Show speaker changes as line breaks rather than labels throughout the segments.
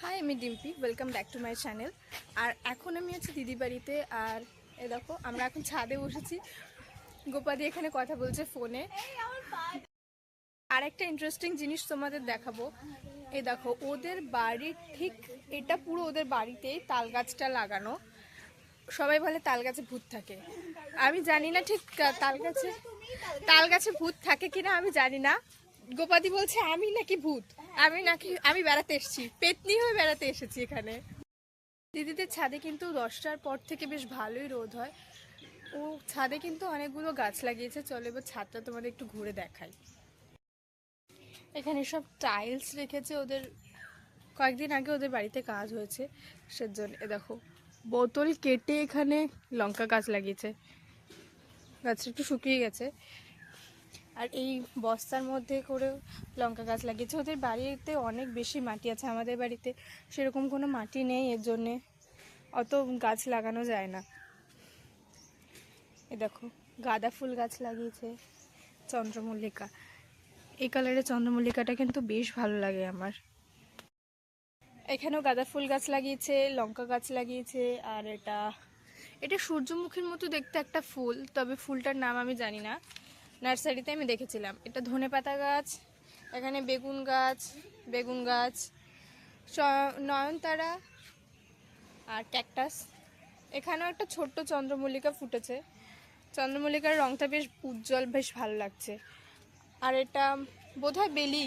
High, আমি Dimpi. Welcome back to my channel. আর এখন আমি আছি দিদি বাড়িতে। আর এ দেখো, আমরা এখন ছাদে বসেছি। গোপাদি এখানে কথা বলছে ফোনে। আর একটা ইন্টারেস্টিং জিনিস তোমাদের দেখাবো। এ দেখো, ওদের বাড়ির ঠিক এটা পুরো ওদের বাড়িতেই তাল গাছটা লাগানো। সবাই বলে তাল গাছে ভূত থাকে। আমি জানি না ঠিক তাল গাছে ভূত থাকে কিনা, আমি জানি না। গোপাদি বলছে আমি নাকি ভূত, আমি বেড়াতে এসেছি, পেতনি হয়ে বেড়াতে এসেছি এখানে। দিদিদের ছাদে কিন্তু 10টার পর থেকে বেশ ভালোই রোদ হয়। ও ছাদে কিন্তু অনেকগুলো গাছ লাগিয়েছে। চলো এবার ছাদটা তোমাদের একটু ঘুরে দেখাই। এখানে সব টাইলস রেখেছে। ওদের কয়েকদিন আগে ওদের বাড়িতে কাজ হয়েছে, সেজন্য এ দেখো বোতল কেটে এখানে লঙ্কা গাছ লাগিয়েছে। গাছটা একটু শুকিয়ে গেছে। আর এই বস্তার মধ্যে করে লঙ্কা গাছ লাগিয়েছে। ওদের বাড়িতে অনেক বেশি মাটি আছে, আমাদের বাড়িতে সেরকম কোনো মাটি নেই, এর জন্যে অত গাছ লাগানো যায় না। এ দেখো গাঁদা ফুল গাছ লাগিয়েছে, চন্দ্রমল্লিকা। এই কালারের চন্দ্রমল্লিকাটা কিন্তু বেশ ভালো লাগে আমার। এখানেও গাঁদা ফুল গাছ লাগিয়েছে, লঙ্কা গাছ লাগিয়েছে। আর এটা এটা সূর্যমুখীর মতো দেখতে একটা ফুল, তবে ফুলটার নাম আমি জানি না। নার্সারিতে আমি দেখেছিলাম। এটা ধনেপাতা গাছ, এখানে বেগুন গাছ, নয়নতারা আর ক্যাকটাস। এখানেও একটা ছোট্ট চন্দ্রমল্লিকা ফুটেছে। চন্দ্রমল্লিকার রংটা বেশ উজ্জ্বল, বেশ ভালো লাগছে। আর এটা বোধহয় বেলি।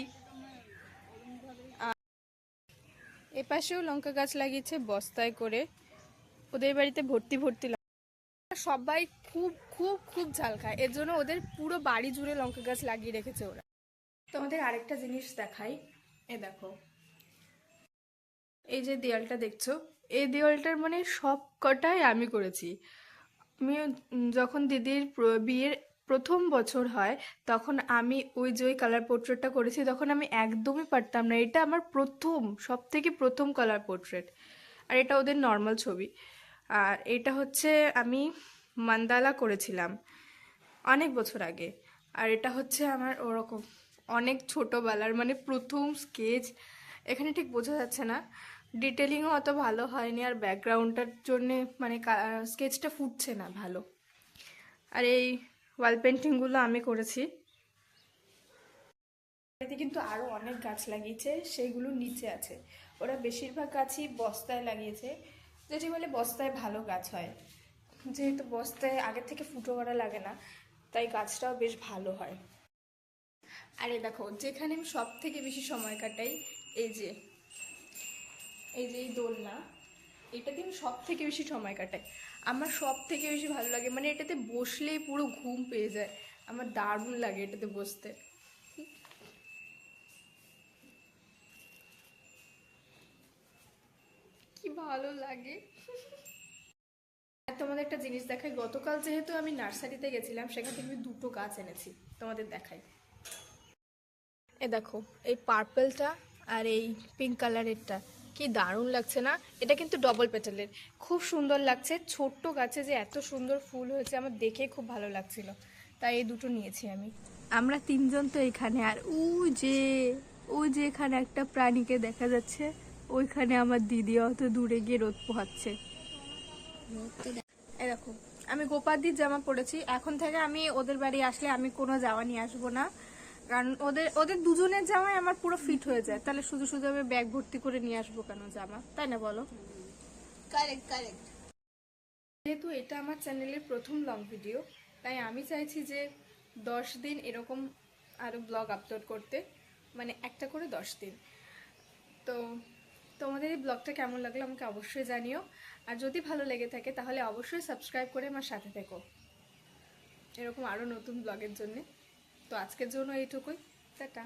এপাশেও লঙ্কা গাছ লাগিয়েছে বস্তায় করে। ওদের বাড়িতে ভর্তি ভর্তি সবাই খুব খুব খুব ঝাল খায়, এর জন্য ওদের পুরো বাড়ি জুড়ে লঙ্কা গাছ লাগিয়ে রেখেছে ওরা। তোমাদের আরেকটা জিনিস দেখাই। এ দেখো, এই যে দেওয়ালটা দেখছো, এই দেওয়ালটার মানে সব কটাই আমি করেছি। আমি যখন দিদির বিয়ের প্রথম বছর হয়, তখন আমি ওই কালার পোর্ট্রেটটা করেছি। তখন আমি একদমই পারতাম না। এটা আমার সব থেকে প্রথম কালার পোর্ট্রেট। আর এটা ওদের নর্মাল ছবি। আর এটা হচ্ছে আমি মান্দালা করেছিলাম অনেক বছর আগে। আর এটা হচ্ছে আমার ওরকম অনেক ছোটোবেলার মানে প্রথম স্কেচ। এখানে ঠিক বোঝা যাচ্ছে না, ডিটেলিংও অত ভালো হয়নি, আর ব্যাকগ্রাউন্ডটার জন্যে মানে স্কেচটা ফুটছে না ভালো। আর এই ওয়াল পেন্টিংগুলো আমি করেছি। এতে কিন্তু আরও অনেক গাছ লাগিয়েছে, সেইগুলো নিচে আছে। ওরা বেশিরভাগ গাছই বস্তায় লাগিয়েছে, যেটি বলে বস্তায় ভালো গাছ হয়। যেহেতু বস্তায় আগে থেকে ফুটো করা লাগে না, তাই গাছটাও বেশ ভালো হয়। আরে দেখো, যেখানে আমি সব থেকে বেশি সময় কাটাই, এই যে এই দোলনা, এটাতে আমি সব থেকে বেশি সময় কাটাই। আমার সব থেকে বেশি ভালো লাগে, মানে এটাতে বসলেই পুরো ঘুম পেয়ে যায়। আমার দারুণ লাগে এটাতে বসতে। কি ভালো লাগে। আর তোমাদের একটা জিনিস দেখাই। গতকাল যেহেতু আমি নার্সারিতে গেছিলাম, সেখান থেকে আমি দুটো গাছ এনেছি, তোমাদের দেখাই। এ দেখো, এই পার্পলটা আর এই পিঙ্ক কালারেরটা কি দারুণ লাগছে না? এটা কিন্তু ডবল পেটালের, খুব সুন্দর লাগছে। ছোট্ট গাছে যে এত সুন্দর ফুল হয়েছে আমার দেখে খুব ভালো লাগছিল, তাই এই দুটো নিয়েছি আমি। আমরা তিনজন তো এখানে, আর ওই যে এখানে একটা প্রাণীকে দেখা যাচ্ছে, ওইখানে আমার দিদি অত দূরে গিয়ে রোদ পোহাচ্ছে। এই দেখো, আমি গোপাদির জামা পরেছি। এখন থেকে আমি ওদের বাড়ি আসলে আমি কোনো জামা নিয়ে আসবো না, কারণ ওদের ওদের দুজনের জামাই আমার পুরো ফিট হয়ে যায়। তাহলে শুধু শুধু আমি ব্যাগ ভর্তি করে নিয়ে আসবো কেন জামা, তাই না বলো? Correct correct. যেহেতু এটা আমার চ্যানেলের প্রথম লং ভিডিও, তাই আমি চাইছি যে 10 দিন এরকম আরও ব্লগ আপলোড করতে, মানে একটা করে 10 দিন। তো তোমাদের এই ব্লগটা কেমন লাগলো আমাকে অবশ্যই জানিও। আর যদি ভালো লেগে থাকে তাহলে অবশ্যই সাবস্ক্রাইব করে আমার সাথে থেকো এরকম আরও নতুন ব্লগের জন্যে। তো আজকের জন্য এইটুকুই। টাটা।